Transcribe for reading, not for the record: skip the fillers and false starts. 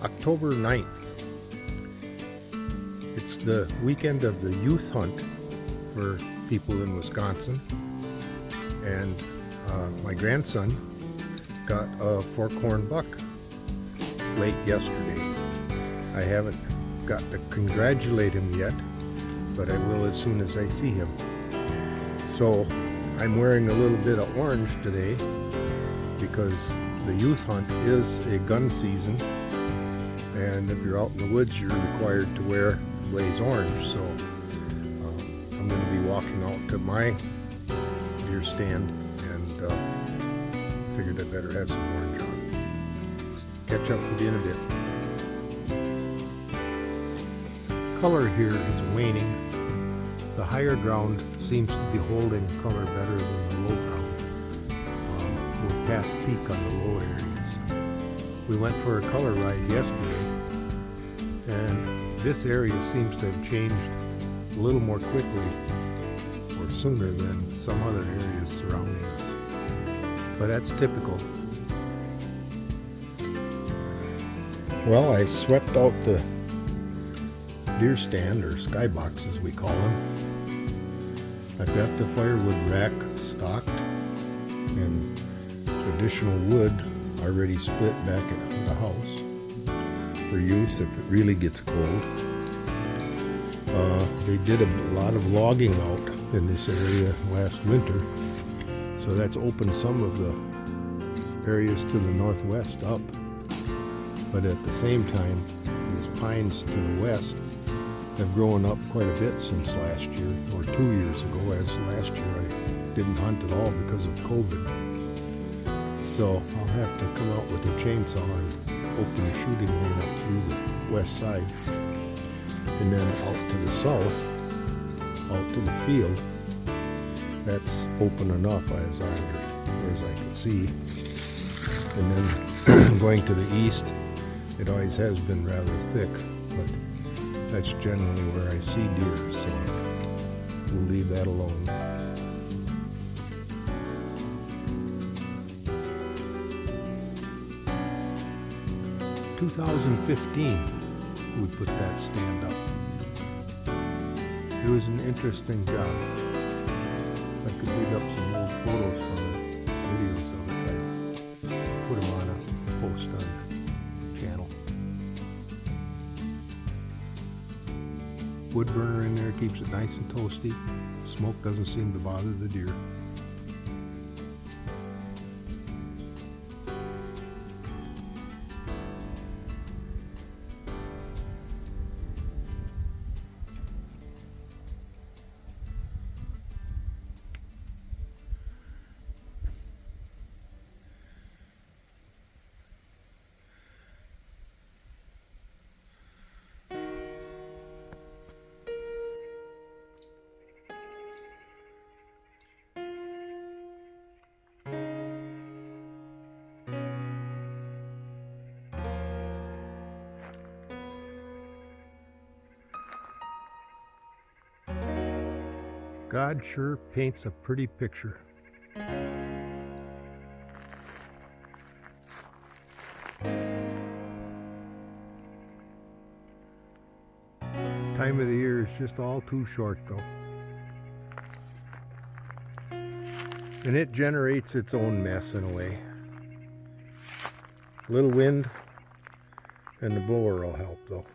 October 9th. It's the weekend of the youth hunt for people in Wisconsin, and my grandson got a forkhorn buck late yesterday. I haven't got to congratulate him yet, but I will as soon as I see him. So I'm wearing a little bit of orange today because the youth hunt is a gun season, and if you're out in the woods you're required to wear blaze orange. So I'm going to be walking out to my deer stand and figured I better have some orange on. Catch up with you in a bit. Color here is waning. The higher ground seems to be holding color better than the low ground. We're past peak on the low areas. We went for a color ride yesterday, and this area seems to have changed a little more quickly or sooner than some other areas surrounding us. But that's typical. Well, I swept out the deer stand, or skybox as we call them. I've got the firewood rack stocked and additional wood already split back at the house for use if it really gets cold. They did a lot of logging out in this area last winter, so that's opened some of the areas to the northwest up. But at the same time, these pines to the west have grown up quite a bit since last year, or 2 years ago, as last year I didn't hunt at all because of COVID. So I'll have to come out with a chainsaw and open a shooting lane up through the west side, and then out to the south, out to the field. That's open enough as I can see. And then going to the east, it always has been rather thick, but that's generally where I see deer, so we'll leave that alone. In 2015, we put that stand up. It was an interesting job. I could dig up some old photos from it, videos of it. I put them on a post on the channel. Wood burner in there keeps it nice and toasty. Smoke doesn't seem to bother the deer. God sure paints a pretty picture. Time of the year is just all too short though. And it generates its own mess in a way. A little wind and the blower will help though.